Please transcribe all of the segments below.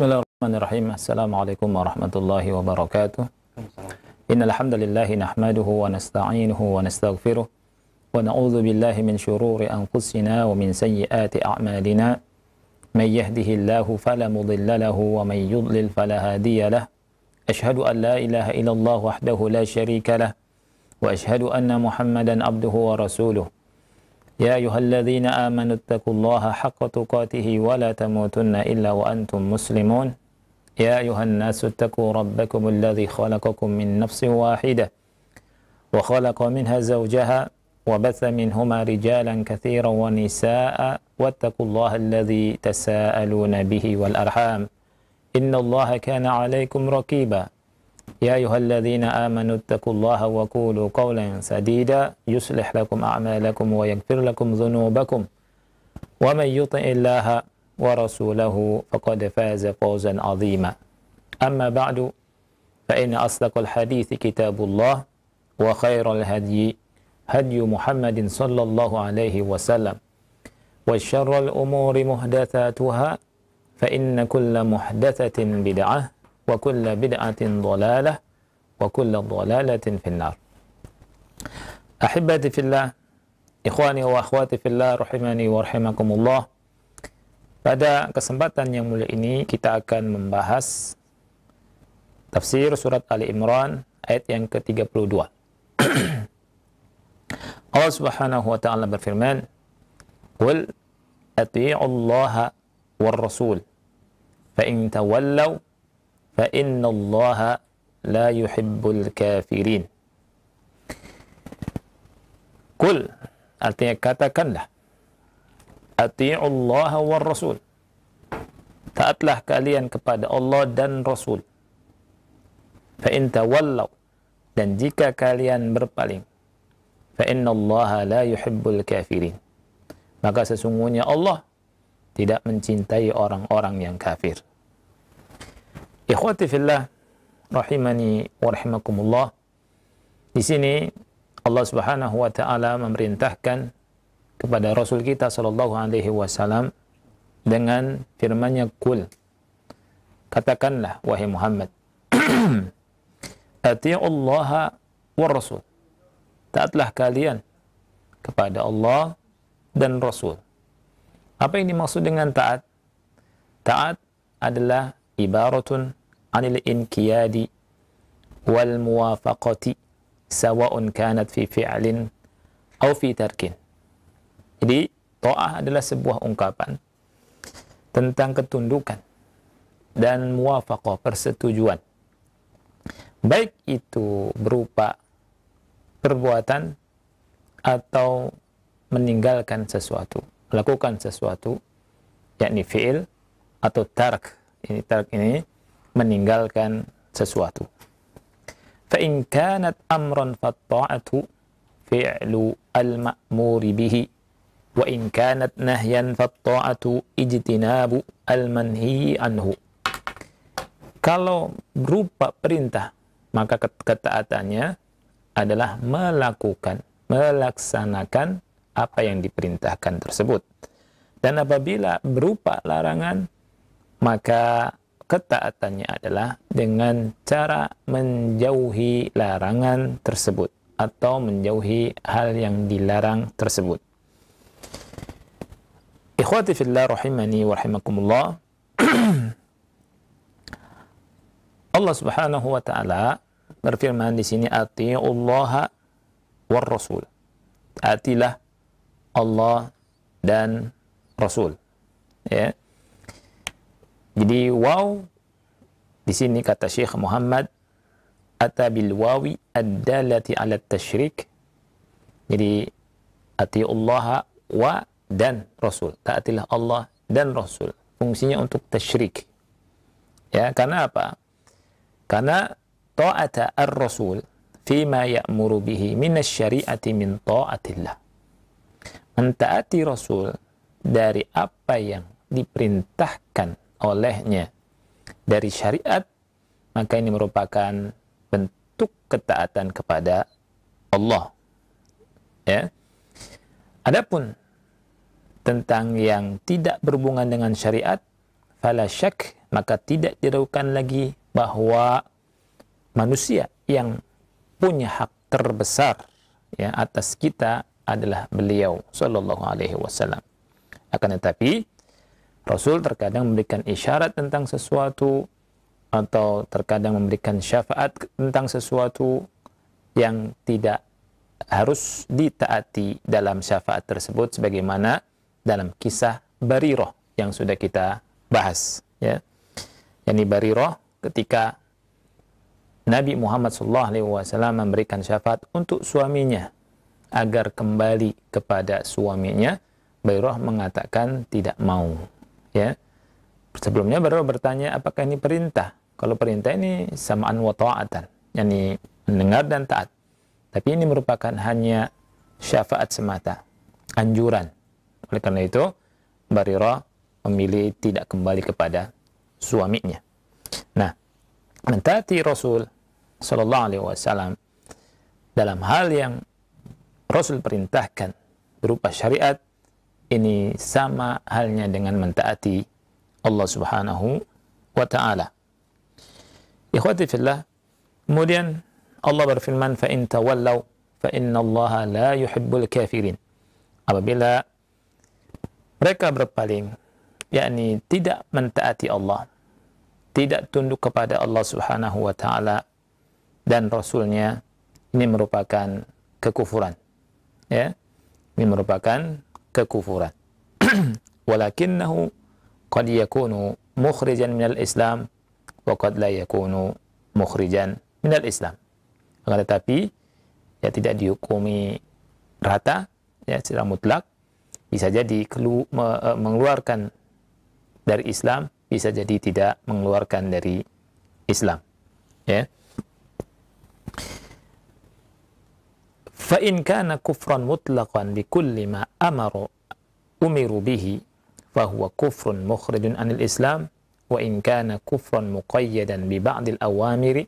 Bismillahirrahmanirrahim. Assalamualaikum warahmatullahi wabarakatuh. Innal hamdalillah nahmaduhu wa nasta'inuhu wa nastaghfiruh wa na'udzu billahi min shururi anfusina wa min sayyiati a'malina. May yahdihillahu fala mudilla lahu wa may yudlil fala hadiya lahu. Ashhadu an la ilaha illallah wahdahu la syarika lah wa ashhadu anna Muhammadan abduhu wa rasuluh. Ya ayyuhalladzina amanu taqullaha haqqa tuqatih wa la tamutunna illa wa antum muslimun. Ya ayuhan nasu taqu rabbakumul ladzi khalaqakum min nafsin wahidah wa khalaqa minha zawjaha wa batha minhuma rijalan katsiran wa nisaa'a wattaqullaha alladzi tasaaluna bihi wal arham innallaha kana 'alaikum raqiba. Ya ayyuhalladzina amanu taqullaha wa qulu qawlan sadida yuslih lakum a'malakum wa yaghfir lakum dhunubakum wa may yuti'illaha wa rasulahu faqad faza fawzan 'azima. Amma ba'du fa inna asdaqal hadithi kitabullah wa khairal hadyi hadyu Muhammadin sallallahu alaihi wasallam wa syarrul umuri muhdatsatuha fa inna kulla muhdatsatin bid'ah wa kulla bid'atin dhalalah wa kulla dhalalatin finnar. Ahibati fillah, ikhwani wa akhwati fillah rahimani wa rahimakumullah. Pada kesempatan yang mulia ini kita akan membahas tafsir surat Ali Imran ayat yang ke-32. Allah Subhanahu wa taala berfirman, "Qul atii'ullaha war rasul fa in tawallaw fa innallaha la yuhibbul kafirin." Qul artinya katakanlah, atii'ullaha war rasul, taatlah kalian kepada Allah dan Rasul. Fa in tawallaw, dan jika kalian berpaling, fa innallaha la yuhibbul kafirin, maka sesungguhnya Allah tidak mencintai orang-orang yang kafir. Ikhwati fillah rahimani wa rahimakumullah. Di sini Allah Subhanahu wa taala memerintahkan kepada Rasul kita sallallahu alaihi wasallam dengan firman-Nya, "Qul," katakanlah wahai Muhammad, atii'ullaha war rasul, taatlah kalian kepada Allah dan Rasul. Apa yang dimaksud dengan taat? Taat adalah ibaratun anil inqiyadi wal muwafaqati sawa'un kanat fi fi'lin aw fi tarkin. Jadi ta'ah adalah sebuah ungkapan tentang ketundukan dan muwafaqah, persetujuan, baik itu berupa perbuatan atau meninggalkan sesuatu, melakukan sesuatu, yakni fi'il, atau tark. Ini tark ini meninggalkan sesuatu. Fa in kanat amran fatta'atu fi'lu al-ma'muri bihi wa in kanat nahyan fatta'atu ijtinabu al-manhi anhu. Kalau berupa perintah, maka ketaatannya adalah melaksanakan apa yang diperintahkan tersebut. Dan apabila berupa larangan, maka ketaatannya adalah dengan cara menjauhi larangan tersebut atau menjauhi hal yang dilarang tersebut. Ikhwati fillah rahimani wa rahimakumullah. Allah Subhanahu wa taala berfirman di sini, atii'ullaha war rasul, taatilah Allah dan Rasul. Ya. Jadi waw di sini kata Syekh Muhammad ata bil wawi ad-dallati 'ala at-tasyrik. Jadi atii'ullaha wa dan Rasul, taatilah Allah dan Rasul. Fungsinya untuk tasyrik. Ya, karena apa? Karena ta'ata ar-rasul fima ya'muru bihi minasyari'ati min ta'atillah. Mentaati Rasul dari apa yang diperintahkan olehnya dari syariat, maka ini merupakan bentuk ketaatan kepada Allah. Ya. Adapun tentang yang tidak berhubungan dengan syariat, fala syak, maka tidak diragukan lagi bahwa manusia yang punya hak terbesar ya atas kita adalah beliau sallallahu alaihi wasallam. Akan tetapi Rasul terkadang memberikan isyarat tentang sesuatu atau terkadang memberikan syafaat tentang sesuatu yang tidak harus ditaati dalam syafaat tersebut, sebagaimana dalam kisah Barirah yang sudah kita bahas ya. Yani Barirah ketika Nabi Muhammad SAW memberikan syafaat untuk suaminya agar kembali kepada suaminya, Barirah mengatakan tidak mau ya. Sebelumnya Barirah bertanya, apakah ini perintah? Kalau perintah ini sama'an wa ta'atan, yani mendengar dan taat. Tapi ini merupakan hanya syafaat semata, anjuran. Oleh karena itu, Barirah memilih tidak kembali kepada suaminya. Nah, mentaati Rasul sallallahu alaihi wasallam dalam hal yang Rasul perintahkan berupa syariat, ini sama halnya dengan mentaati Allah Subhanahu wa taala. Ikhwati fillah, kemudian Allah berfirman, fa in tawallaw fa innallaha la yuhibbul kafirin. Apabila mereka berpaling, yakni tidak mentaati Allah, tidak tunduk kepada Allah Subhanahu wa taala dan Rasulnya, ini merupakan kekufuran. Ya, ini merupakan kekufuran. Walakinnahu qad yakunu mukhrijan minal Islam wa qad la yakunu mukhrijan minal Islam. Akan tetapi ya tidak dihukumi rata ya secara mutlak, bisa jadi mengeluarkan dari Islam, bisa jadi tidak mengeluarkan dari Islam ya. Fa in kana kufran mutlaqan bi kulli ma umiru bihi fa huwa kufrun mukhrijun anil Islam, wa in kana kufran muqayyadan bi ba'dil awamiri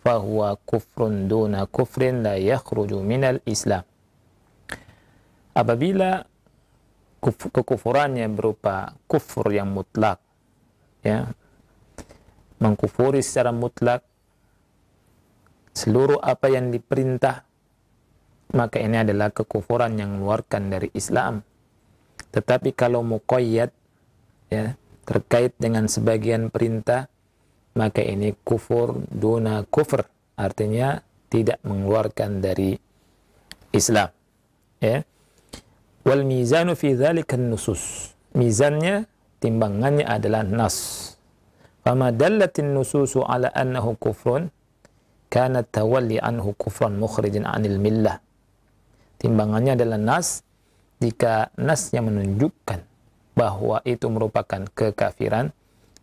fa huwa kufrun duna kufrin la yakhruju minal Islam. Apabila kekufurannya berupa kufur yang mutlak ya, mengkufuri secara mutlak seluruh apa yang diperintah, maka ini adalah kekufuran yang mengeluarkan dari Islam. Tetapi kalau muqayyad ya, terkait dengan sebagian perintah, maka ini kufur duna kufur, artinya tidak mengeluarkan dari Islam ya. Wal mizanu fi dzalika an-nusus, mizannya, timbangannya adalah nas. Fama dallatin nususu ala annahu kufrun kana tawalli anhu kufran mukhrijan anil millah. Timbangannya adalah nas. Jika nasnya menunjukkan bahwa itu merupakan kekafiran,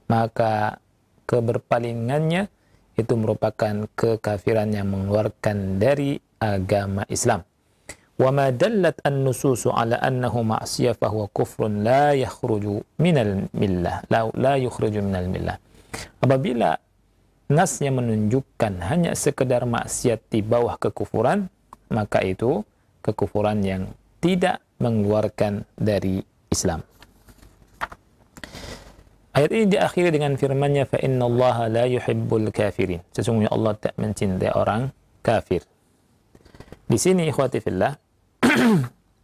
maka keberpalingannya itu merupakan kekafiran yang mengeluarkan dari agama Islam. Wa ma dallat an-nususu ala annahu ma'siyah fa huwa kufrun la yakhruju minal millah, la yukhriju minal millah. Apabila nasnya menunjukkan hanya sekedar maksiat di bawah kekufuran, maka itu kekufuran yang tidak mengeluarkan dari Islam. Ayat ini diakhiri dengan firman-Nya, fa innallaha la yuhibbul kafirin. Sesungguhnya Allah tak mencintai orang kafir. Di sini ikhwati fillah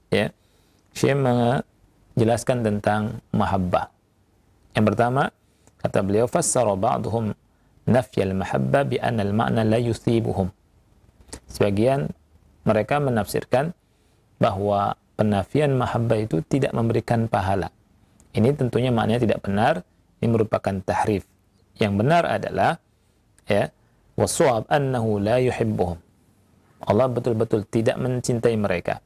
ya, Syekh menjelaskan tentang mahabbah. Yang pertama, kata beliau, fassara ba'dhum nafyal mahabbah bi anna al-ma'na la yuthibuhum. Sebagian mereka menafsirkan bahwa penafian mahabbah itu tidak memberikan pahala. Ini tentunya maknanya tidak benar, ini merupakan tahrif. Yang benar adalah ya, was-shawab annahu la yuhibbuhum. Allah betul-betul tidak mencintai mereka.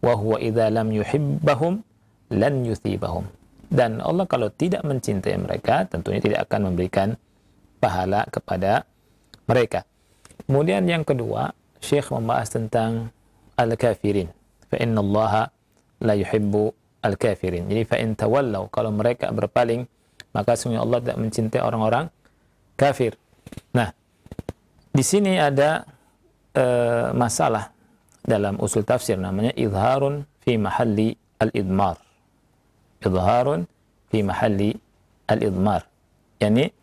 Wa huwa idza lam yuhibbahum lan yuthibahum. Dan Allah kalau tidak mencintai mereka, tentunya tidak akan memberikan pahala kepada mereka. Kemudian yang kedua, Syekh membahas tentang al-kafirin. Fa innallaha la yuhibbu al-kafirin. Jadi fa in tawallaw, kalau mereka berpaling, maka sesungguhnya Allah tidak mencintai orang-orang kafir. Nah, di sini ada masalah dalam usul tafsir, namanya idharun fi mahalli al-idmar. Idharun fi mahalli al-idmar, yakni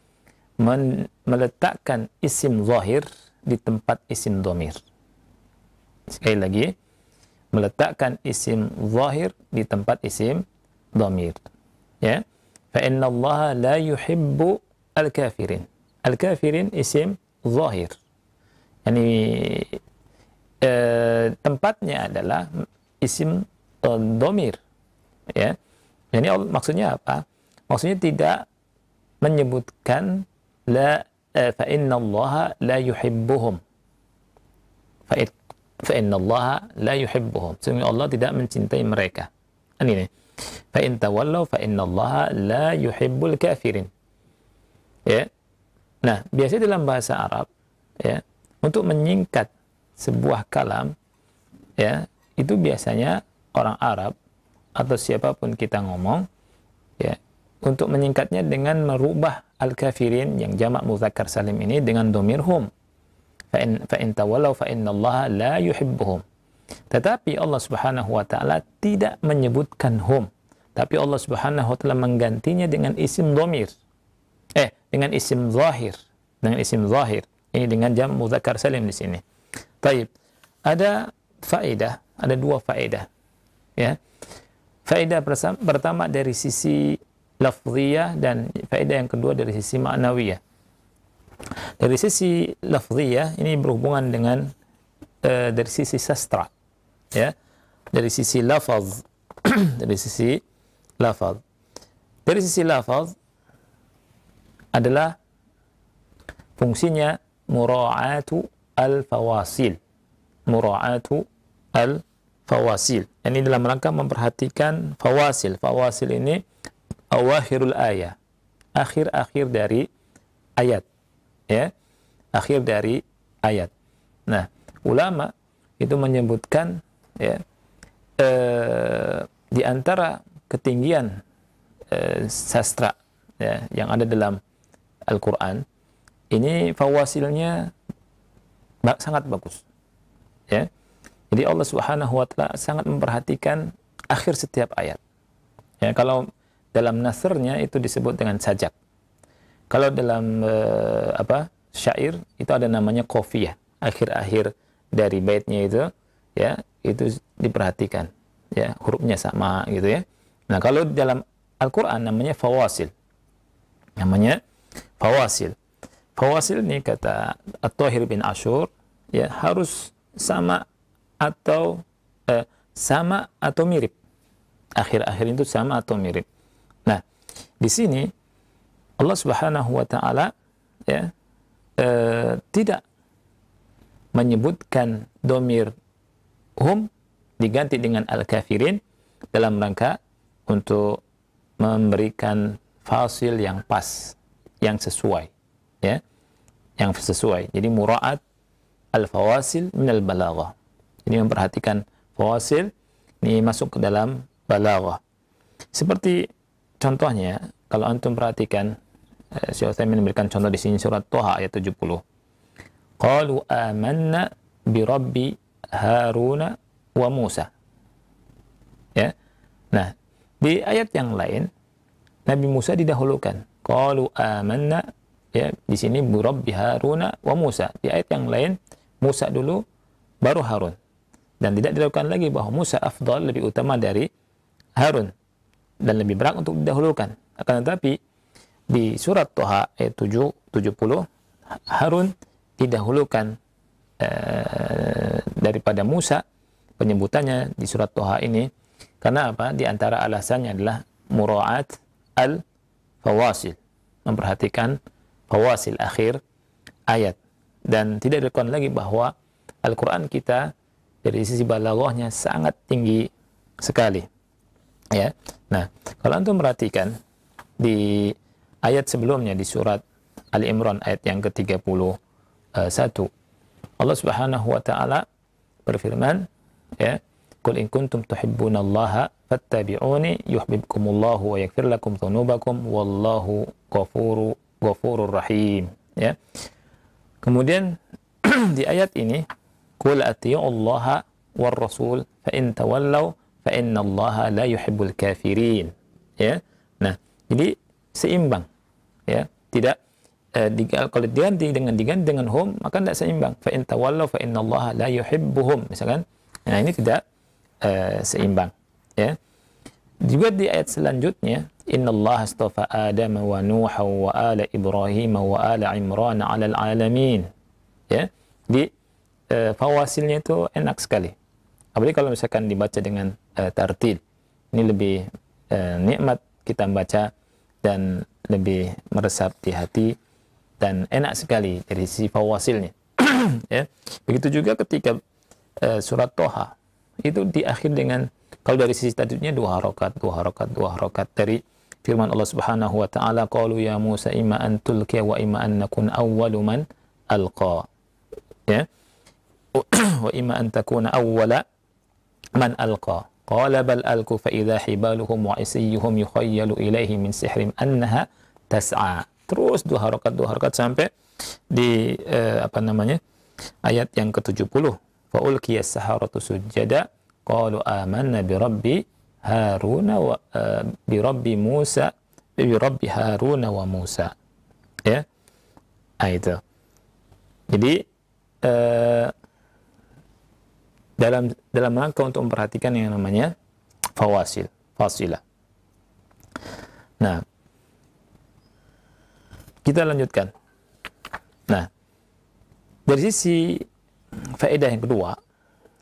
meletakkan isim zahir di tempat isim dhamir. Sekali lagi, meletakkan isim zahir di tempat isim dhamir. Ya. Fa inna Allah la yuhibbu al-kafirin. Al-kafirin isim zahir. Yani tempatnya adalah isim dhamir. Ya. Yani maksudnya apa? Maksudnya tidak menyebutkan fa inna Allah la yuhibbuhum. Fa inna Allah la yuhibbuhum. Sesungguhnya Allah tidak mencintai mereka. Ini. Fa in tawallaw fa inna Allah la yuhibbul kafirin. Ya. Nah, biasanya dalam bahasa Arab, ya, untuk menyingkat sebuah kalam, ya, itu biasanya orang Arab atau siapapun kita ngomong, ya, untuk menyingkatnya dengan merubah al-kafirin yang jamak mudzakkar salim ini dengan dhamir hum. Fa in tawallaw fa inna Allah la yuhibbuhum. Tetapi Allah Subhanahu wa taala tidak menyebutkan hum, tapi Allah Subhanahu wa taala menggantinya dengan isim dhamir. Dengan isim zahir, dengan isim zahir. Ini dengan jamak mudzakkar salim di sini. Baik. Ada faedah, ada dua faedah. Ya. Faedah pertama dari sisi lafziyah dan faedah yang kedua dari sisi ma'nawiyah. Dari sisi lafziyah ini berhubungan dengan dari sisi sastra, ya, dari sisi lafaz, dari sisi lafaz. Dari sisi lafaz adalah fungsinya mura'atu al-fawasil, mura'atu al-fawasil. Ini dalam rangka memperhatikan fawasil. Fawasil ini awakhirul ayat, akhir-akhir dari ayat, ya, akhir dari ayat. Nah, ulama itu menyebutkan, ya, di antara ketinggian sastra, ya, yang ada dalam Al-Quran, ini fawasilnya sangat bagus, ya. Jadi Allah Subhanahu wa taala sangat memperhatikan akhir setiap ayat. Ya, kalau dalam nasrnya itu disebut dengan sajak. Kalau dalam syair itu ada namanya qafiyah. Akhir-akhir dari baitnya itu, ya, itu diperhatikan, ya, hurufnya sama gitu, ya. Nah, kalau dalam Al-Qur'an namanya fawasil. Namanya fawasil. Fawasil ini kata At-Thahir bin Ashur, ya, harus sama atau mirip. Akhir-akhir itu sama atau mirip. Nah, di sini Allah Subhanahu wa taala, ya, tidak menyebutkan dhamir hum diganti dengan al-kafirin dalam rangka untuk memberikan fasil yang pas, yang sesuai, ya, yang sesuai. Jadi mura'at al-fawasil minal balaghah. Ini memperhatikan fawasil ini masuk ke dalam balaghah. Seperti contohnya, kalau antum perhatikan, Syekh Utsaimin memberikan contoh di sini surat Thaha ayat 70. Qalu amanna bi rabbi Haruna wa Musa. Ya. Nah, di ayat yang lain Nabi Musa didahulukan. Qalu amanna, ya, di sini bi rabbi Haruna wa Musa. Di ayat yang lain Musa dulu baru Harun. Dan tidak dilakukan lagi bahwa Musa afdal, lebih utama dari Harun dan lebih berat untuk didahulukan. Akan tetapi di surat Thaha ayat 70 Harun didahulukan daripada Musa, penyebutannya di surat Thaha ini karena apa? Di antara alasannya adalah mura'at al-fawasil, memperhatikan fawasil akhir ayat. Dan tidak dilakukan lagi bahwa Al-Quran kita dari sisi balaghahnya sangat tinggi sekali, ya. Nah, kalau antum perhatikan di ayat sebelumnya di surat Ali Imran ayat yang ke-31, Allah Subhanahu wa taala berfirman, ya, qul in kuntum tuhibbunallaha fattabi'uni yuhibbukumullahu wa yaghfir lakum dzunubakum wallahu ghafurur rahim, ya. Kemudian di ayat ini qul atii'ullaha war rasul fa in tawallaw fa innallaha la yuhibbul kafirin, ya. Nah, jadi seimbang, ya. Tidak kalau diganti dengan hum, maka tidak seimbang. Fa in tawallaw fa innallaha la yuhibbuhum, misalkan. Nah, ini tidak seimbang, ya. Juga di ayat selanjutnya, innallaha astafa Adam wa Nuha wa ala Ibrahim wa ala Imran 'alal alamin. Ya. Di fawasilnya itu enak sekali. Apalagi kalau misalkan dibaca dengan tartil. Ini lebih nikmat kita baca dan lebih meresap di hati dan enak sekali dari sisi fawasilnya. Ya. Begitu juga ketika surat Toha itu diakhir dengan, kalau dari sisi tajwidnya 2 harokat dari firman Allah Subhanahu wa taala, qalu ya Musa imma an tulqiya wa imma an nakun awwalu man alqa. Ya. Wa imma an takuna awwala man alqa. Qala bal alqu fa idza hibaluhum wa isiyuhum yukhayyalu ilaihi min sihrim annaha tas'a. Terus 2 harokat sampai di ayat yang ke-70. Fa ulqiya as-saharatu sujada qalu amanna bi rabbi Haruna wa bi rabbi Musa bi rabbi Haruna wa Musa. Ya. Itu. Jadi dalam rangka untuk memperhatikan yang namanya fasilah. Nah, kita lanjutkan. Nah, dari sisi faedah yang kedua,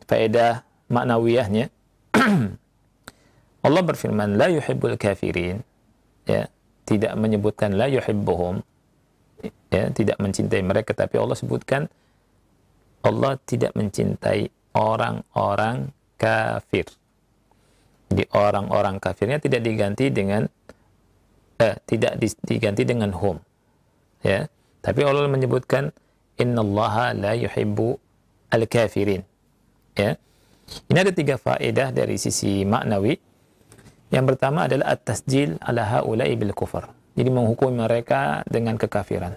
faedah maknawiyahnya, Allah berfirman la yuhibbul kafirin, ya, tidak menyebutkan la yuhibbuhum, ya, tidak mencintai mereka, tapi Allah sebutkan Allah tidak mencintai orang-orang kafir. Jadi orang-orang kafirnya tidak diganti dengan diganti dengan hum, ya, tapi Allah menyebutkan innallaha la yuhibbu al-kafirin, ya. Ini ada 3 faedah dari sisi maknawi. Yang pertama adalah at-tasjil ala haula'i bil kufur. Jadi menghukum mereka dengan kekafiran.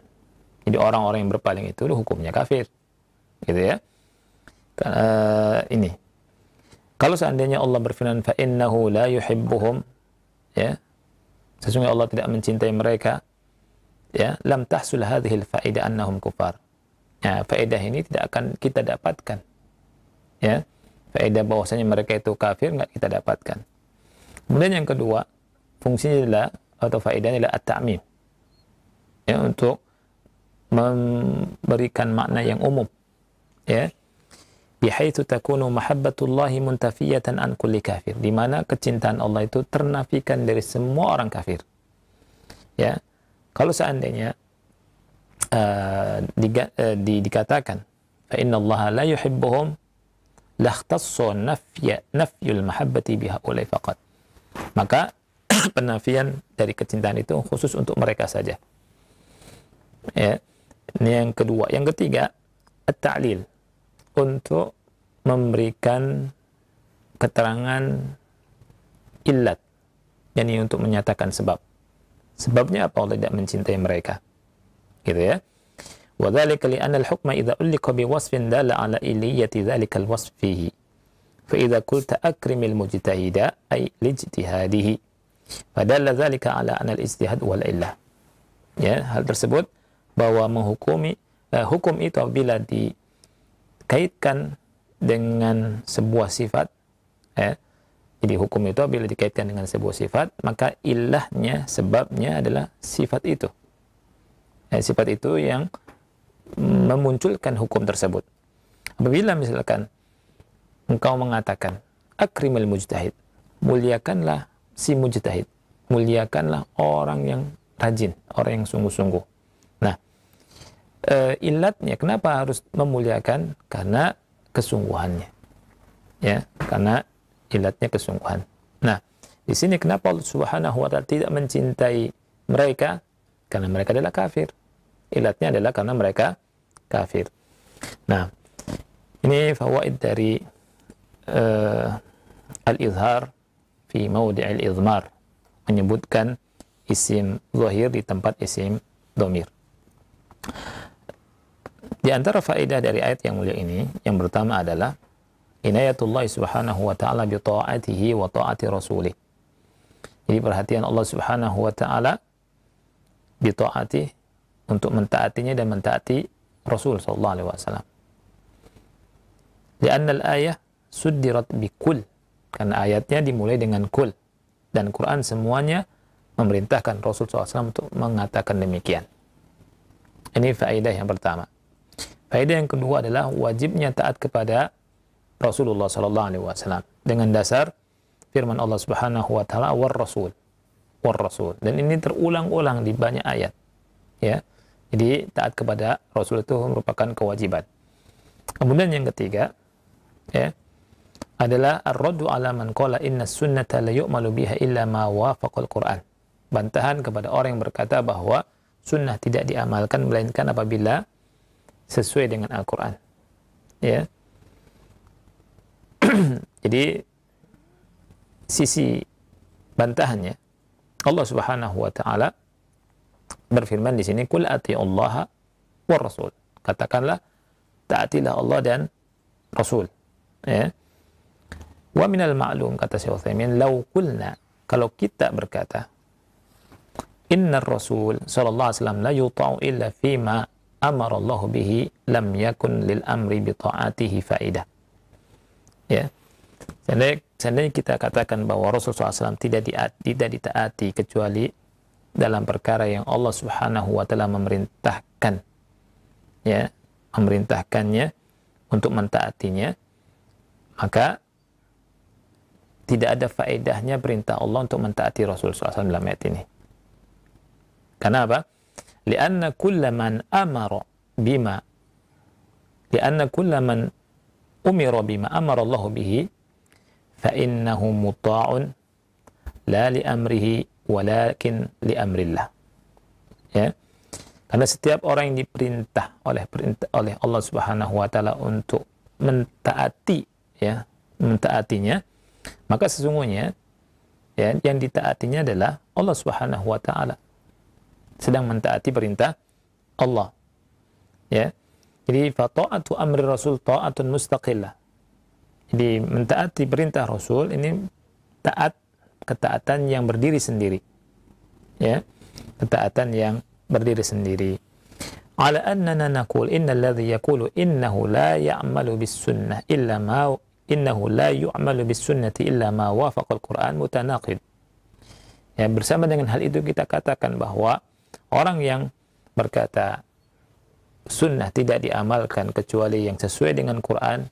Jadi orang-orang yang berpaling itu hukumnya kafir. Gitu ya. Ini. Kalau seandainya Allah berfirman fa innahu la yuhibbuhum, ya. Sesungguhnya Allah tidak mencintai mereka, ya, lam tahsul hadhihi al-faedah annahum kufar. Ya, faedah ini tidak akan kita dapatkan. Ya. Faedah bahwasanya mereka itu kafir enggak kita dapatkan. Kemudian yang kedua, fungsinya adalah atau faedahnya adalah at-ta'mim. Ya, untuk memberikan makna yang umum. Ya. Bihaitsu takunu mahabbatullahi muntafiyatan an kulli kafir. Di mana kecintaan Allah itu ternafikan dari semua orang kafir. Ya. Kalau seandainya dikatakan fa innallaha la yuhibbuhum lakhtassu nafyul mahabbati bihaulai faqat. Maka penafian dari kecintaan itu khusus untuk mereka saja. Ya. Ini yang kedua. Yang ketiga, at-ta'lil, untuk memberikan keterangan illat, yakni untuk menyatakan sebab. Sebabnya apa Allah tidak mencintai mereka. Gitu ya. Wa dzalika li anna al-hukma idza ulliqa bi wasfin dalla ala iliyati dzalika al-wasf fihi. Fa idza qulta akrimil mujtahida ay lijtihadihi. Fadalla dzalika ala anna al-ijtihad wal illah. Ya, hal tersebut bahwa menghukumi hukum itu apabila dikaitkan dengan sebuah sifat, ya. Jadi hukum itu apabila dikaitkan dengan sebuah sifat, maka ilahnya, sebabnya adalah sifat itu. Ya, sifat itu yang memunculkan hukum tersebut. Apabila misalkan engkau mengatakan akrimul mujtahid, muliakanlah si mujtahid, muliakanlah orang yang rajin, orang yang sungguh-sungguh. Nah, ilatnya kenapa harus memuliakan? Karena kesungguhannya, ya, karena ilatnya kesungguhan. Nah, di sini kenapa Allah Subhanahu wa taala tidak mencintai mereka? Karena mereka adalah kafir. Ilatnya adalah karena mereka kafir. Nah, ini fawaid dari al-izhar fi mawdi'il izmar, menyebutkan isim zahir di tempat isim dhamir. Di antara faedah dari ayat yang mulia ini, yang pertama adalah inayatullah subhanahu wa ta'ala bi ta'atihi wa ta'ati rasulih. Jadi perhatian Allah Subhanahu wa taala bitaati, untuk mentaatinya dan mentaati Rasul sallallahu alaihi wasallam. Li'anna al-ayah suddirat bikul, karena ayatnya dimulai dengan kul, dan Quran semuanya memerintahkan Rasul SAW untuk mengatakan demikian. Ini faedah yang pertama. Faedah yang kedua adalah wajibnya taat kepada Rasulullah SAW dengan dasar firman Allah Subhanahu wa taala war rasul. Dan ini terulang-ulang di banyak ayat. Ya. Jadi taat kepada Rasul itu merupakan kewajiban. Kemudian yang ketiga, ya, adalah ar-raddu ala man qala inna sunnata la yu'malu biha illa ma wafaqal Qur'an. Bantahan kepada orang yang berkata bahwa sunnah tidak diamalkan melainkan apabila sesuai dengan Al-Qur'an. Ya. Jadi sisi bantahannya, Allah Subhanahu wa taala berfirman di sini, "Qul atiullaha war rasul." Katakanlah, taatilah Allah dan Rasul. Ya. Wa minal ma'lum, kata Syekh Utsaimin, law qulna, kalau kita berkata, inna Rasul sallallahu alaihi wasallam la yuta'u illa fima amara Allah bihi, lam yakun lil amri bi ta'atihi faidah. Ya. Seandainya kita katakan bahwa Rasulullah SAW tidak ditaati kecuali dalam perkara yang Allah Subhanahu wa taala memerintahkan, ya, memerintahkannya untuk mentaatinya, maka tidak ada faedahnya perintah Allah untuk mentaati Rasulullah SAW dalam ayat ini. Karena apa? Lianna kulla man umira bima amara Allah bihi fa innahu muta'un la li amrihi walakin li amrillah. Ya. Karena setiap orang yang diperintah oleh Allah Subhanahu wa taala untuk mentaati, ya, mentaatinya, maka sesungguhnya, ya, yang ditaatinya adalah Allah Subhanahu wa taala, sedang mentaati perintah Allah. Ya. Jadi fa ta'atu amri Rasul ta'atun mustaqillah. Jadi mentaati perintah Rasul ini ketaatan yang berdiri sendiri. Ya. Ketaatan yang berdiri sendiri. Ala annana naqul innal ladzi yaqulu innahu la ya'malu bis sunnah illa ma innahu la yu'malu bis sunnati illa ma wafaqa al-Qur'an mutanaqid. Ya, bersama dengan hal itu kita katakan bahwa orang yang berkata sunnah tidak diamalkan kecuali yang sesuai dengan Quran,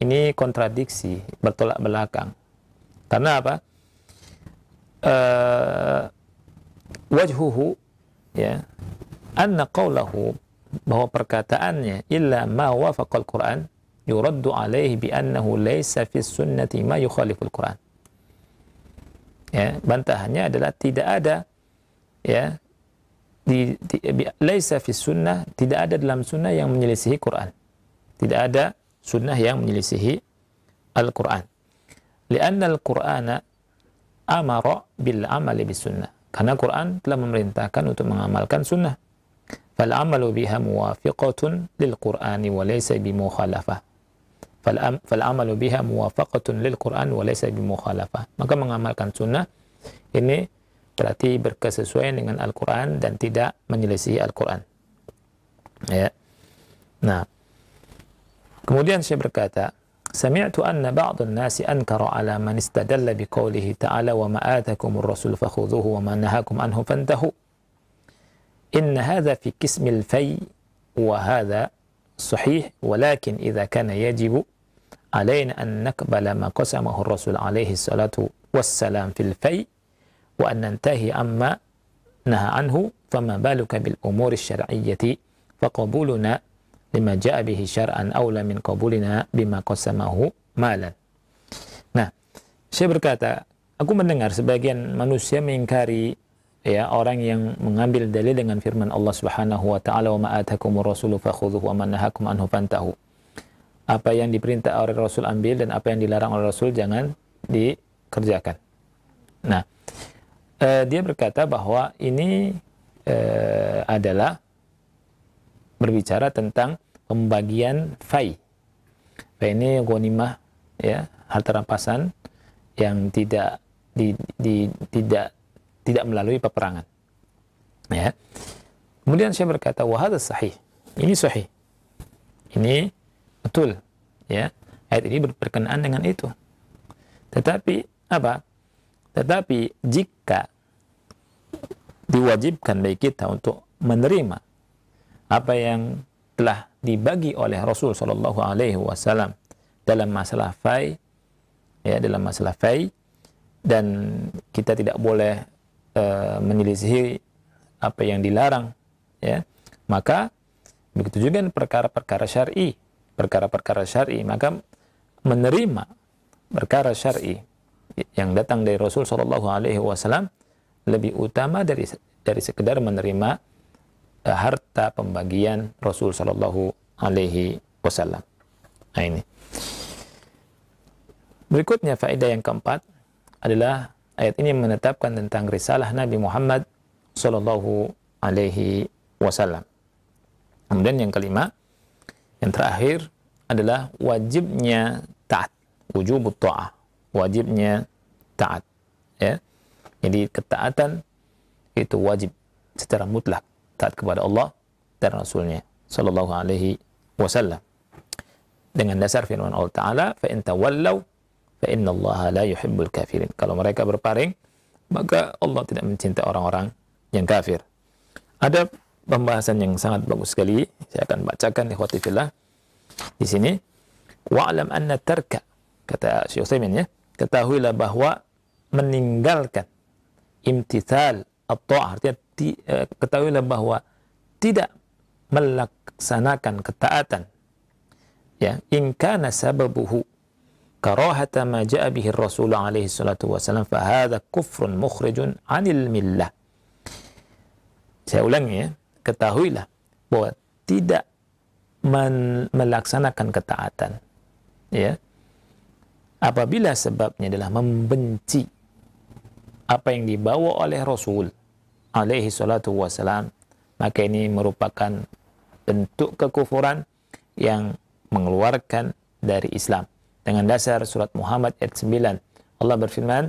ini kontradiksi, bertolak belakang. Karena apa? Wajhuhu, ya, anna qawlahu, bahwa perkataannya illa ma wafaqal Quran yuraddu alaihi bi annahu laysa fi sunnati ma yukhaliful Quran. Ya, bantahannya adalah tidak ada, ya, laysa fi sunnah, tidak ada dalam sunnah yang menyelisihi Quran. Tidak ada sunnah yang menyelisihi Al-Quran. Lianna Al-Qur'ana amara bil amali bis sunnah. Karena Quran telah memerintahkan untuk mengamalkan sunnah. Fal amalu biha muwafiqatun lil Qur'ani wa laysa bi mukhalafah. Fal amalu biha muwafaqatun lil Qur'an wa laysa bi mukhalafah. Maka mengamalkan sunnah ini berarti berkesesuaian dengan Al-Quran dan tidak menyelisihi Al-Quran. Ya. Nah, kemudian saya berkata, sami'tu anna ba'dun nasi ankara ala man istadalla biqaulihi ta'ala wa ma atakumur rasul fakhudhuhu wa ma nahakum anhu fantahu. Inna hadha fi qismil fay wa hadha sahih, walakin idza kana yajibu alaina an naqbala ma qasamahu ar-rasul alaihi salatu wassalam fil fay wa an nantahi amma naha anhu, fama baluka bil umuri syar'iyyati faqabuluna lima ja'a bihi syar'an awla min qabulina bima qasamahu malan. Nah, saya berkata, aku mendengar sebagian manusia mengingkari, ya, orang yang mengambil dalil dengan firman Allah Subhanahu wa taala wa ma atakumur rasulu fakhudhuhu wa ma nahakum anhu fantahu. Apa yang diperintah oleh Rasul ambil, dan apa yang dilarang oleh Rasul jangan dikerjakan. Nah, dia berkata bahwa ini adalah berbicara tentang pembagian fai. Fai ini ghanimah, ya, harta rampasan yang tidak melalui peperangan. Ya. Kemudian saya berkata, wa hadza sahih. Ini sahih. Ini betul. Ya. Ayat ini berkenaan dengan itu. Tetapi apa? Tetapi jika diwajibkan bagi kita untuk menerima apa yang telah dibagi oleh Rasul Shallallahu Alaihi Wasallam dalam masalah fai, ya, dalam masalah fai, dan kita tidak boleh menyelisihi apa yang dilarang, ya, maka begitu juga perkara-perkara syar'i, maka menerima perkara syar'i yang datang dari Rasul Shallallahu Alaihi Wasallam lebih utama dari sekedar menerima harta pembagian Rasul Shallallahu Alaihi Wasallam. Nah, ini. Berikutnya faedah yang keempat adalah ayat ini menetapkan tentang risalah Nabi Muhammad Shallallahu Alaihi Wasallam. Kemudian yang kelima, yang terakhir adalah wajibnya taat, wujubut ta'ah, wajibnya taat. Ya, jadi ketaatan itu wajib secara mutlak, taat kepada Allah dan Rasulnya Shallallahu Alaihi Wasallam. Dengan dasar firman Allah Taala, fa in tawallaw fa innallaha la yuhibbul kafirin. Kalau mereka berpaling, maka Allah tidak mencintai orang-orang yang kafir. Ada pembahasan yang sangat bagus sekali. Saya akan bacakan ikhwati fillah di sini. Wa'lam anna tarka, kata Syekh Utsaimin, ya, ketahuilah bahwa meninggalkan imtithal at-ta'ah, artinya ketahuilah bahwa tidak melaksanakan ketaatan, ya, in kana sababuhu karahata ma ja'a bihi Rasul alaihi salatu wasallam fa hadha kufrun mukhrijun 'anil millah. Saya ulangi, ya, ketahuilah bahwa tidak melaksanakan ketaatan, ya, apabila sebabnya adalah membenci apa yang dibawa oleh Rasul alaihi salatu wasalam, maka ini merupakan bentuk kekufuran yang mengeluarkan dari Islam. Dengan dasar surat Muhammad ayat 9, Allah berfirman,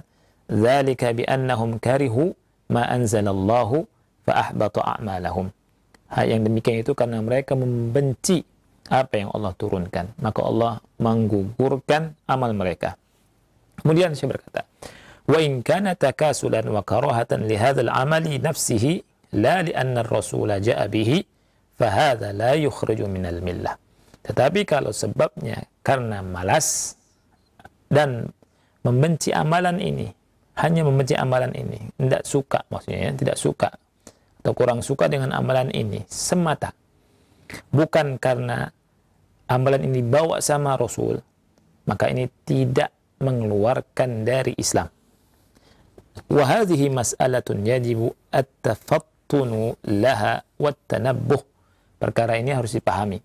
"Dzalika bi annahum karihu ma anzalallahu fa ahbata a'malahum." Yang demikian itu karena mereka membenci apa yang Allah turunkan, maka Allah menggugurkan amal mereka. Kemudian saya berkata, wa in kana takasulan wa karahatan li hadzal amali nafsihi la li anna ar-rasula ja'a bihi fa hadza la yukhriju minal millah. Tetapi kalau sebabnya karena malas dan membenci amalan ini, hanya membenci amalan ini, tidak suka, maksudnya, ya, tidak suka atau kurang suka dengan amalan ini semata, bukan karena amalan ini dibawa sama Rasul, maka ini tidak mengeluarkan dari Islam. Wa hadhihi mas'alatun yajibu at-tafattunu laha wat-tanabbuh. Perkara ini harus dipahami.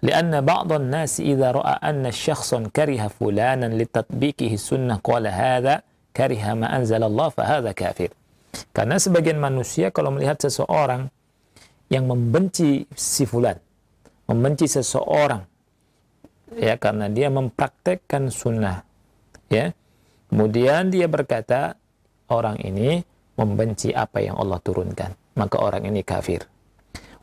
Lianna ba'dhan nasi idza ra'a anna syakhsan kariha fulanan litatbiqihi sunnah qala hadza kariha ma anzala Allah fa hadza kafir. Karena sebagian manusia kalau melihat seseorang yang membenci si fulan, membenci seseorang, ya, karena dia mempraktekkan sunnah, ya, kemudian dia berkata orang ini membenci apa yang Allah turunkan, maka orang ini kafir.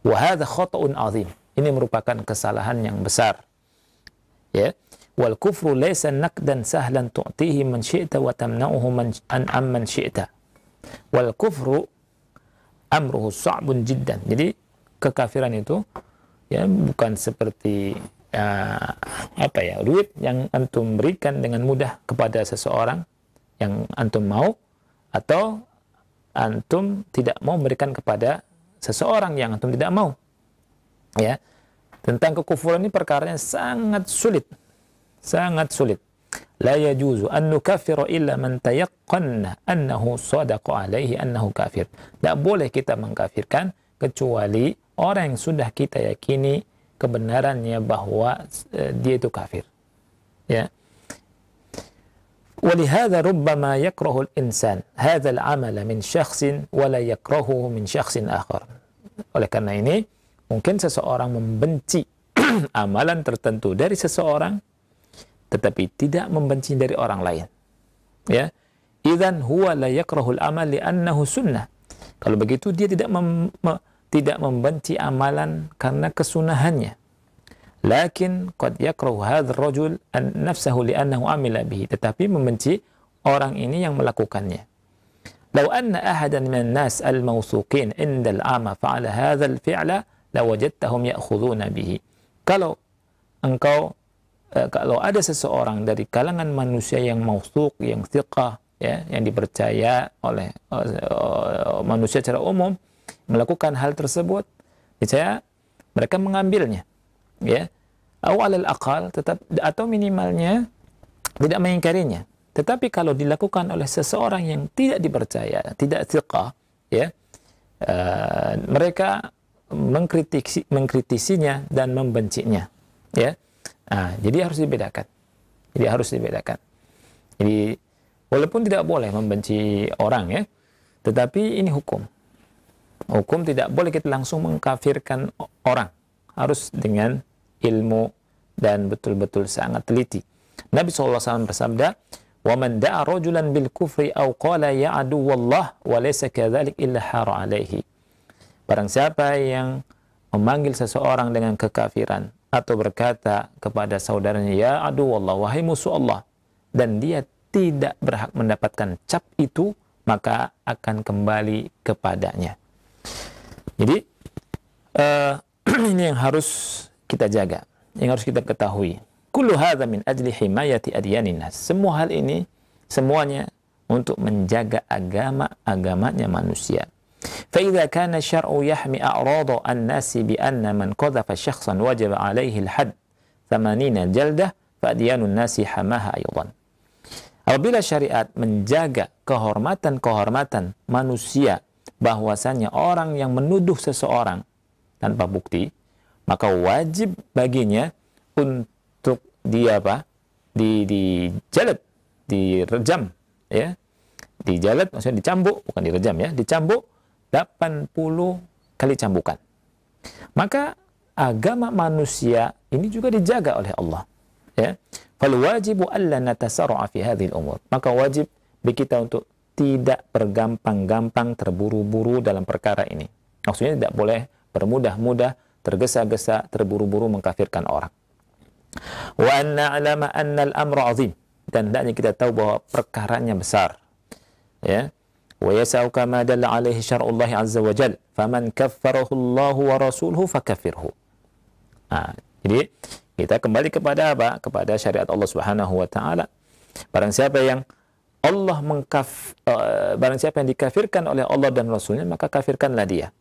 Wa hadza khata'un 'azim. Ini merupakan kesalahan yang besar. Ya. Wal kufru laysa naqdan sahlan tu'tihi man syi'ta wa tamna'uhu man amman syi'ta. Wal kufru amruhu sa'bun jiddan. Jadi kekafiran itu, ya, bukan seperti duit yang antum berikan dengan mudah kepada seseorang yang antum mau, atau antum tidak mau memberikan kepada seseorang yang antum tidak mau. Ya, tentang kekufuran ini perkaranya sangat sulit, sangat sulit. La yajuzu an nukaffira illa man tayaqqanna annahu sadaqa alaihi annahu kafir. Tidak boleh kita mengkafirkan kecuali orang yang sudah kita yakini kebenarannya bahwa dia itu kafir. Ya. ولهذا ربما يكره الإنسان هذا العمل من شخص ولا يكرهه من شخص آخر. Oleh karena ini mungkin seseorang membenci amalan tertentu dari seseorang, tetapi tidak membenci dari orang lain. Ya, idzan huwa la yakrahul amal li'annahu sunnah. Kalau begitu dia tidak membenci amalan karena kesunahannya. Lakin qad yakrahu hadzal rajul an nafsahu li'annahu amila bihi, tetapi membenci orang ini yang melakukannya. Law anna ahadan minan nas al-mawthuqin 'inda al-'ama fa'ala hadzal fi'la lawajadtahum ya'khuduna bihi. Kalau ada seseorang dari kalangan manusia yang mawthuq, yang thiqah, ya, yang dipercaya oleh manusia secara umum melakukan hal tersebut, niscaya mereka mengambilnya, ya, awalal aqal, atau minimalnya tidak mengingkarinya. Tetapi kalau dilakukan oleh seseorang yang tidak dipercaya, tidak thiqah, ya, mereka mengkritisinya dan membencinya, ya. Jadi harus dibedakan. Jadi walaupun tidak boleh membenci orang, ya, tetapi ini hukum. Hukum tidak boleh kita langsung mengkafirkan orang. Harus dengan ilmu dan betul-betul sangat teliti. Nabi SAW bersabda, وَمَنْ دَعَ رَجُلًا بِالْكُفْرِ أَوْ قَالَ يَعْدُوَ اللَّهِ وَلَيْسَ كَذَلِكَ إِلَّا حَارَ عَلَيْهِ. Barang siapa yang memanggil seseorang dengan kekafiran atau berkata kepada saudaranya, ya aduwallah, wahai musuh Allah, dan dia tidak berhak mendapatkan cap itu, maka akan kembali kepadanya. Jadi ini yang harus kita jaga, yang harus kita ketahui. Kullu hadza min ajli himayati adyanin nas. Semua hal ini semuanya untuk menjaga agamanya manusia. Fa idza kana syar'u yahmi a'rada an-nasi bi anna man qadhafa syakhsan wajib 'alaihi al-hadd 80 jaldah fa adyanun nasi hamaha aydan. Apabila syariat menjaga kehormatan manusia, bahwasanya orang yang menuduh seseorang tanpa bukti, maka wajib baginya untuk dia dijalad, direjam, ya. Dijalad maksudnya dicambuk, bukan direjam, ya, dicambuk 80 kali cambukan. Maka agama manusia ini juga dijaga oleh Allah, ya. Fal wajibu alla natasarra'a fi hadhihi al-umur. Maka wajib bagi kita untuk tidak bergampang-gampang terburu-buru dalam perkara ini. Maksudnya tidak boleh bermudah-mudah, tergesa-gesa, terburu-buru mengkafirkan orang. Wa an na'lama anna al-amra 'azim, dan hendaknya kita tahu bahwa perkaranya besar, ya. Wa yasau kama dalla alaihi syar'ullah azza wa jalla, faman kaffarahu Allah wa rasuluhu fakaffirhu. Jadi kita kembali kepada apa? Kepada syariat Allah Subhanahu wa taala. Barang siapa yang barang siapa yang dikafirkan oleh Allah dan Rasulnya, maka kafirkanlah dia.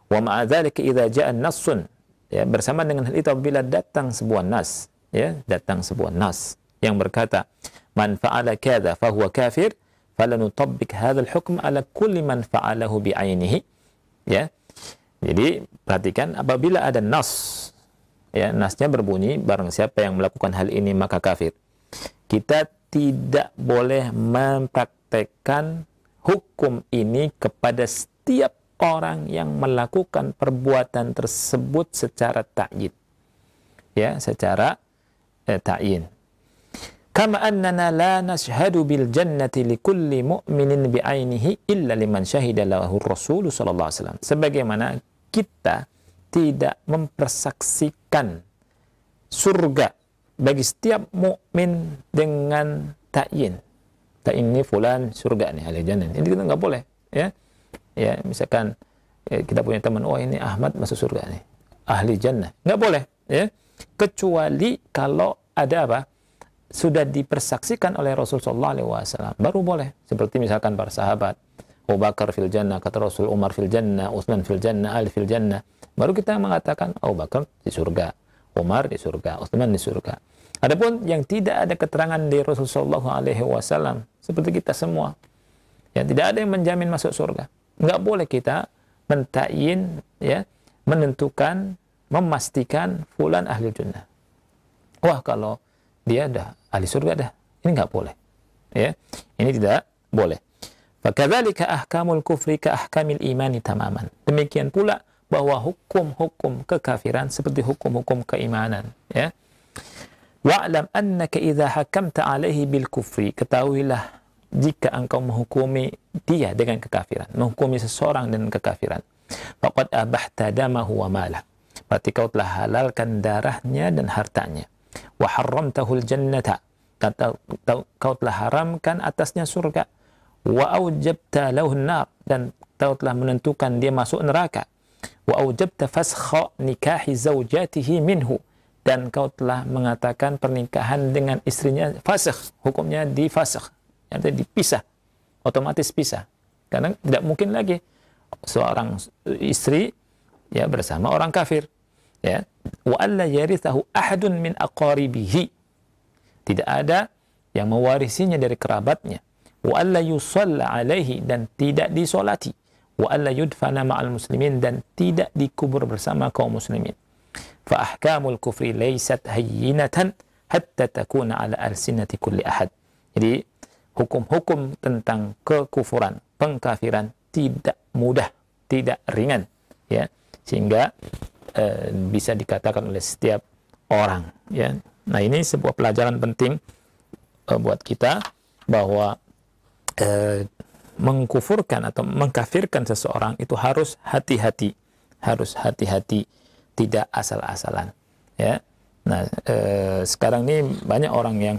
Wa ma'a dzalika idza ja'a nassun, ya, bersama dengan hal itu apabila datang sebuah nas, ya, datang sebuah nas yang berkata man fa'ala kadza fa huwa kafir falanutabbik hadzal hukm ala kulli man fa'alahu bi'ainihi, ya. Jadi perhatikan, apabila ada nas, ya, nasnya berbunyi barang siapa yang melakukan hal ini maka kafir, kita tidak boleh mempraktekkan hukum ini kepada setiap orang yang melakukan perbuatan tersebut secara ta'yin, ya, secara ta'yin. Kama annana la nashhadu bil jannati likulli mu'minin bi'ainihi illa liman syahida lahu Rasul sallallahu alaihi wasallam. Sebagaimana kita tidak mempersaksikan surga bagi setiap mukmin dengan ta'yin. Ta'yin ini fulan surga nih, ahli jannah. Ini kita nggak boleh, ya. Ya, misalkan kita punya teman, oh ini Ahmad masuk surga nih, ahli jannah. Nggak boleh, ya. Kecuali kalau ada apa? Sudah dipersaksikan oleh Rasulullah SAW, baru boleh. Seperti misalkan para sahabat, Abu Bakar fil jannah, kata Rasul, Umar fil jannah, Utsman fil jannah, Ali fil jannah. Baru kita mengatakan Abu Bakar di surga, Umar di surga, Utsman di surga. Adapun yang tidak ada keterangan di Rasulullah SAW, seperti kita semua, ya, tidak ada yang menjamin masuk surga. Nggak boleh kita mentakyin, ya, menentukan, memastikan fulan ahli jannah. Wah, kalau dia dah ahli surga dah, ini nggak boleh, ya. Ini tidak boleh. Fakadzalika ahkamul kufri ka ahkamil imani tamaman. Demikian pula bahwa hukum-hukum kekafiran seperti hukum-hukum keimanan, ya. Wa'lam annaka idza hakamta alaihi bil kufri, ketahuilah jika engkau menghukumi dia dengan kekafiran, menghukumi seseorang dengan kekafiran, faqad abahta damahu wa malah, berarti kau telah halalkan darahnya dan hartanya. Wa harramtahul jannata, kau telah haramkan atasnya surga. Wa aujabta lahun nar, dan kau telah menentukan dia masuk neraka. Wa aujabta faskha nikahi zaujatihi minhu, dan kau telah mengatakan pernikahan dengan istrinya fasakh, hukumnya difasakh, artinya dipisah, otomatis pisah, karena tidak mungkin lagi seorang istri ya bersama orang kafir, ya. Wa alla yarithahu ahadun min aqaribihi, tidak ada yang mewarisinya dari kerabatnya. Wa alla yusalla alaihi, dan tidak disolati. Wa alla yudfana ma'al muslimin, dan tidak dikubur bersama kaum muslimin. Fa ahkamul kufri laysat hayyinatan hatta takuna ala alsinati kulli ahad. Jadi hukum-hukum tentang kekufuran, pengkafiran tidak mudah, tidak ringan, ya, sehingga bisa dikatakan oleh setiap orang, ya. Nah, ini sebuah pelajaran penting buat kita, bahwa mengkufurkan atau mengkafirkan seseorang itu harus hati-hati, tidak asal-asalan, ya. Nah, sekarang ini banyak orang yang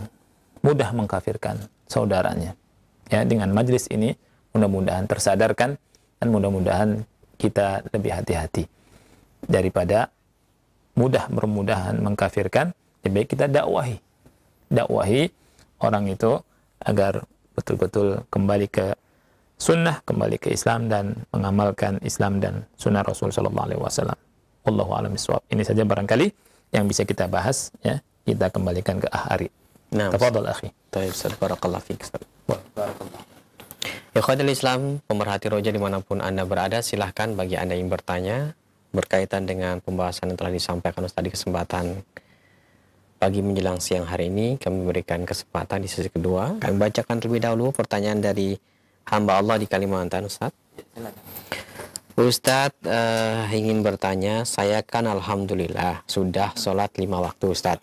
mudah mengkafirkan saudaranya, ya. Dengan majlis ini mudah-mudahan tersadarkan, dan mudah-mudahan kita lebih hati-hati daripada mudah-mudahan mengkafirkan. Lebih baik kita dakwahi orang itu agar betul-betul kembali ke sunnah, kembali ke Islam, dan mengamalkan Islam dan sunnah Rasul sallallahu alaihi wasallam. Wallahu a'lam bishawab. Ini saja barangkali yang bisa kita bahas, ya. Kita kembalikan ke Ari. Nah, tafadhal akhi. Baik, Ustaz, barakallahu fiik. Barakallahu. Ikhwatul Islam, pemerhati Roja dimanapun Anda berada, silahkan bagi Anda yang bertanya berkaitan dengan pembahasan yang telah disampaikan Ustaz di kesempatan pagi menjelang siang hari ini. Kami berikan kesempatan di sesi kedua. Kami bacakan terlebih dahulu pertanyaan dari hamba Allah di Kalimantan, Ustaz. Ustaz ingin bertanya, saya kan alhamdulillah sudah sholat 5 waktu, Ustaz.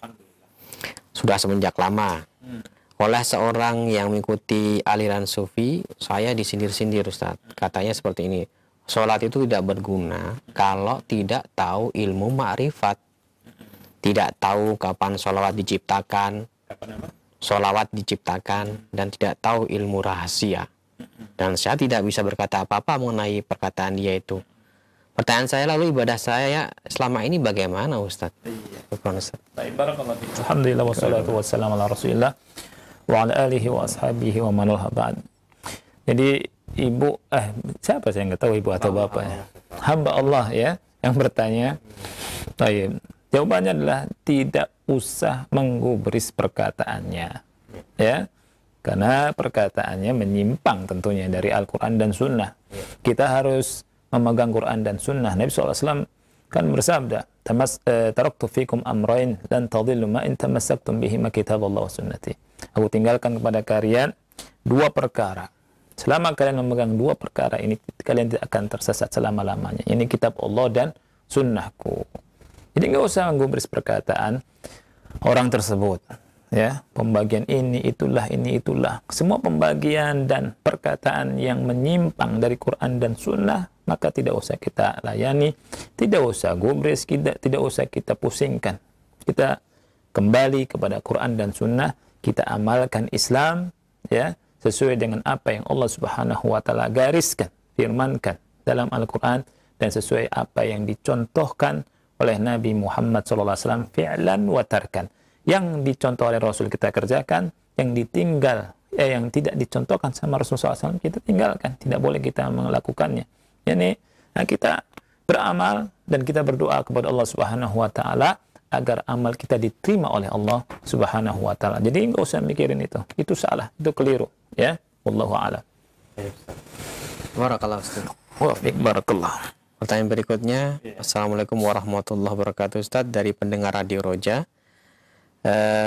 Sudah semenjak lama. Oleh seorang yang mengikuti aliran sufi, saya disindir-sindir, Ustaz. Katanya seperti ini, sholat itu tidak berguna kalau tidak tahu ilmu ma'rifat. Tidak tahu kapan sholawat diciptakan, sholawat diciptakan, dan tidak tahu ilmu rahasia. Dan saya tidak bisa berkata apa-apa mengenai perkataan dia itu. Pertanyaan saya lalu, ibadah saya selama ini bagaimana, Ustaz? Alhamdulillah wassalatu wassalamu ala Rasulillah wa ala alihi wa ashabihi wa man wala ba'd. Jadi ibu, siapa saya nggak tahu ibu atau bapak ya. Hamba Allah ya yang bertanya. Baik. Jawabannya adalah tidak usah menggubris perkataannya, ya. Karena perkataannya menyimpang tentunya dari Al-Quran dan Sunnah. Kita harus memegang Quran dan Sunnah. Nabi SAW kan bersabda, taraktu fikum amrain lan tadillu ma in tamassaktum bihima kitaballah wa sunnati. Aku tinggalkan kepada kalian 2 perkara. Selama kalian memegang 2 perkara ini, kalian tidak akan tersesat selama-lamanya. Ini kitab Allah dan sunnahku. Jadi nggak usah menggubris perkataan orang tersebut. Ya, pembagian ini itulah, semua pembagian dan perkataan yang menyimpang dari Quran dan Sunnah, maka tidak usah kita layani, tidak usah gubris, tidak usah kita pusingkan. Kita kembali kepada Quran dan Sunnah, kita amalkan Islam, ya, sesuai dengan apa yang Allah Subhanahu wa taala gariskan, firmankan dalam Al-Quran, dan sesuai apa yang dicontohkan oleh Nabi Muhammad SAW, fi'lan wa tarkan. Yang dicontoh oleh Rasul kita kerjakan, yang ditinggal, yang tidak dicontohkan sama Rasul SAW kita tinggalkan, tidak boleh kita melakukannya. Yani, nah kita beramal dan kita berdoa kepada Allah Subhanahu wa taala agar amal kita diterima oleh Allah Subhanahu wa taala. Jadi enggak usah mikirin itu salah, itu keliru, ya. Wallahu a'lam. Barakallahu Ustaz. Wa fiik barakallah. Pertanyaan berikutnya, Assalamualaikum warahmatullahi wabarakatuh, Ustaz, dari pendengar Radio Roja.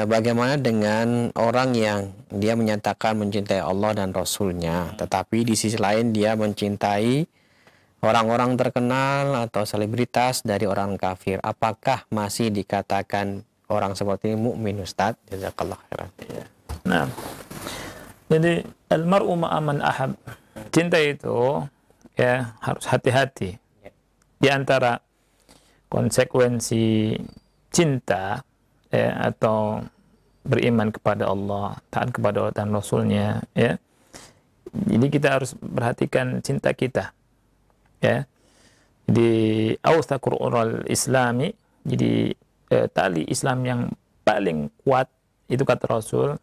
Bagaimana dengan orang yang dia menyatakan mencintai Allah dan Rasulnya, tetapi di sisi lain dia mencintai orang-orang terkenal atau selebritas dari orang kafir? Apakah masih dikatakan orang seperti ini mukmin, Ustaz? Jazakallah khairan. Nah, Jadi almar'u ma'aman ahab. Cinta itu ya harus hati-hati. Di antara konsekuensi cinta ya, atau beriman kepada Allah, taat kepada Allah dan Rasulnya ya. Jadi kita harus perhatikan cinta kita ya. Di awthaqur ural islami, jadi tali Islam yang paling kuat itu kata Rasul,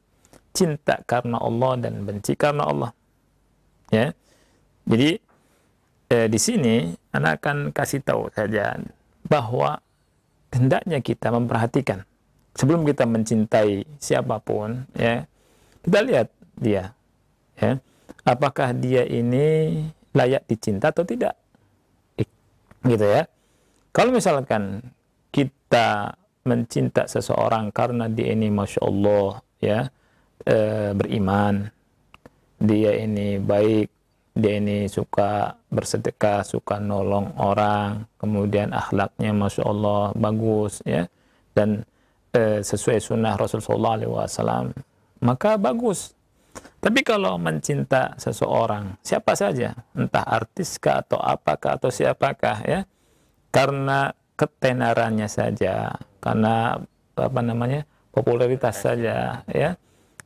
cinta karena Allah dan benci karena Allah. Ya. Jadi di sini anak akan kasih tahu saja bahwa hendaknya kita memperhatikan sebelum kita mencintai siapapun, ya, kita lihat dia, ya, apakah dia ini layak dicinta atau tidak, gitu ya. Kalau misalkan kita mencinta seseorang karena dia ini masya Allah ya, beriman, dia ini baik, dia ini suka bersedekah, suka nolong orang, kemudian akhlaknya masya Allah bagus ya, dan sesuai sunnah Rasulullah SAW, maka bagus. Tapi kalau mencinta seseorang, siapa saja, entah artis kah atau apakah atau siapakah ya, karena ketenarannya saja, karena apa namanya, popularitas saja ya,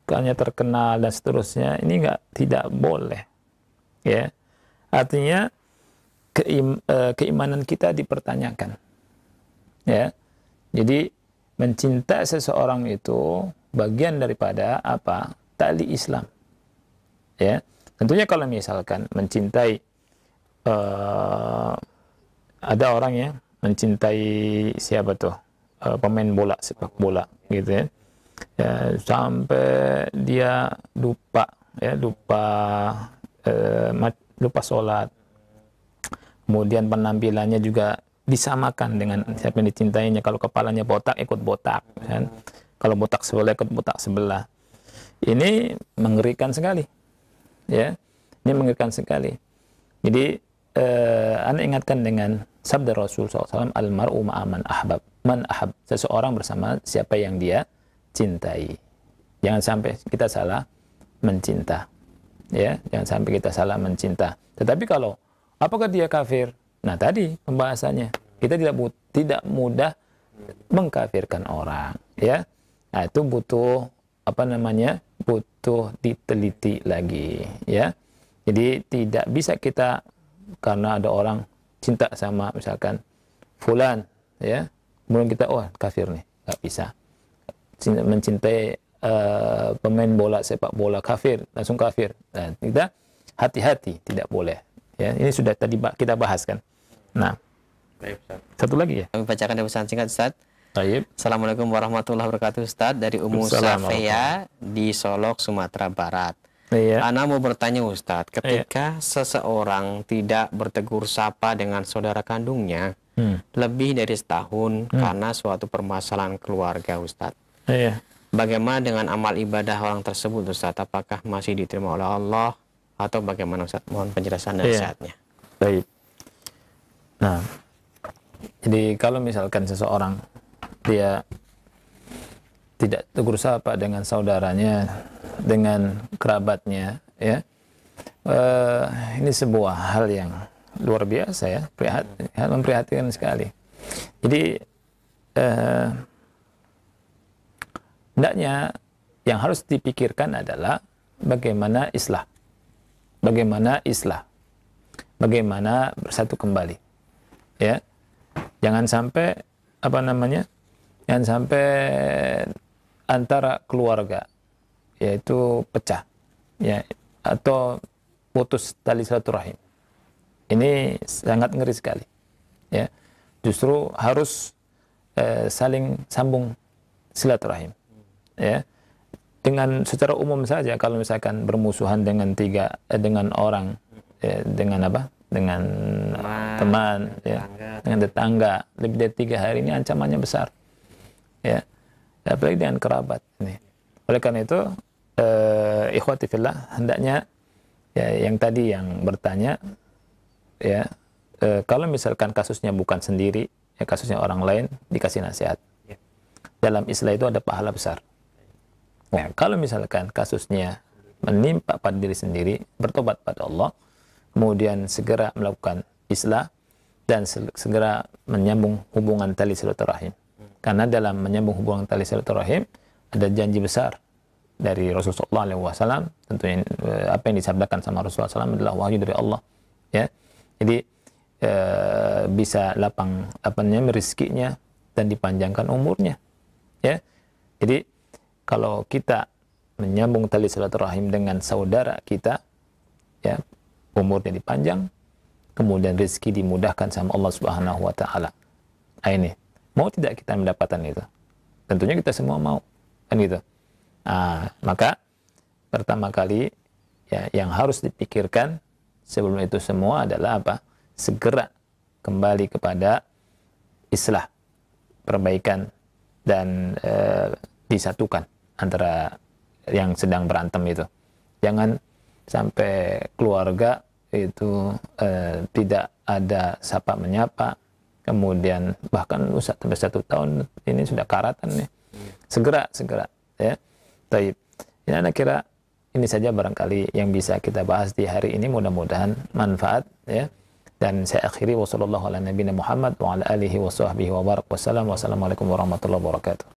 karena terkenal dan seterusnya, ini tidak boleh ya. Artinya keimanan kita dipertanyakan ya. Jadi mencinta seseorang itu bagian daripada apa? Tali Islam ya. Tentunya kalau misalkan mencintai ada orang yang mencintai siapa tuh, pemain bola, sepak bola gitu ya, sampai dia lupa ya, lupa sholat, kemudian penampilannya juga disamakan dengan siapa yang dicintainya. Kalau kepalanya botak, ikut botak kan? Kalau botak sebelah, ikut botak sebelah. Ini mengerikan sekali ya, ini mengerikan sekali. Jadi Anda ingatkan dengan sabda Rasul SAW, almar'u ma'aman ahbab, man ahab, seseorang bersama siapa yang dia cintai. Jangan sampai kita salah mencinta ya, jangan sampai kita salah mencinta. Tetapi kalau apakah dia kafir, nah tadi pembahasannya, kita tidak mudah mengkafirkan orang ya. Nah itu butuh apa namanya, butuh diteliti lagi ya. Jadi tidak bisa kita karena ada orang cinta sama misalkan fulan ya, kemudian kita kafir nih, nggak bisa. Mencintai pemain bola, sepak bola, kafir, langsung kafir. Nah, kita hati-hati, tidak boleh ya. Ini sudah tadi kita bahas kan. Nah, satu lagi ya, Kami bacakan dari pesan singkat, Ustaz. Baik. Assalamualaikum warahmatullahi wabarakatuh, Ustaz. Dari Ummu Safeya di Solok, Sumatera Barat. Iya. Ana mau bertanya, Ustadz, ketika seseorang tidak bertegur sapa dengan saudara kandungnya lebih dari setahun karena suatu permasalahan keluarga, Ustadz, Iya. bagaimana dengan amal ibadah orang tersebut, Ustadz? Apakah masih diterima oleh Allah atau bagaimana, Ustadz? Mohon penjelasan dan nasihatnya. Baik. Nah, jadi kalau misalkan seseorang dia tidak tegur sapa dengan saudaranya, dengan kerabatnya ya, ini sebuah hal yang luar biasa ya, memprihatinkan sekali. Jadi hendaknya yang harus dipikirkan adalah bagaimana islah, bagaimana bersatu kembali ya. Jangan sampai apa namanya, jangan sampai antara keluarga yaitu pecah ya, atau putus tali silaturahim. Ini sangat ngeri sekali ya. Justru harus saling sambung silaturahim ya. Dengan secara umum saja, kalau misalkan bermusuhan dengan dengan orang dengan apa, dengan teman ya, dengan tetangga lebih dari 3 hari, ini ancamannya besar ya, apalagi dengan kerabat ini. Oleh karena itu ikhwati fillah, hendaknya ya, yang tadi yang bertanya ya, kalau misalkan kasusnya bukan sendiri ya, kasusnya orang lain, dikasih nasihat. Dalam Islam itu ada pahala besar. Nah, kalau misalkan kasusnya menimpa pada diri sendiri, bertobat pada Allah, kemudian segera melakukan islah dan segera menyambung hubungan tali silaturahim. Karena dalam menyambung hubungan tali silaturahim ada janji besar dari Rasulullah SAW. Tentunya apa yang disabdakan sama Rasulullah SAW adalah wahyu dari Allah. Ya, jadi bisa lapang rezekinya dan dipanjangkan umurnya. Ya, jadi kalau kita menyambung tali silaturahim dengan saudara kita, ya, umurnya dipanjang, kemudian rezeki dimudahkan sama Allah Subhanahu wa taala. Ini mau tidak kita mendapatkan itu? Tentunya kita semua mau, kan gitu. Maka pertama kali ya yang harus dipikirkan sebelum itu semua adalah apa? Segera kembali kepada islah, perbaikan, dan disatukan antara yang sedang berantem itu. Jangan sampai keluarga itu tidak ada sapa menyapa, kemudian bahkan sampai 1 tahun ini sudah karatan nih. Segera ya. Baik. Ini anak kira ini saja barangkali yang bisa kita bahas di hari ini, mudah-mudahan manfaat ya. Dan saya akhiri wassalamualaikum warahmatullahi wabarakatuh.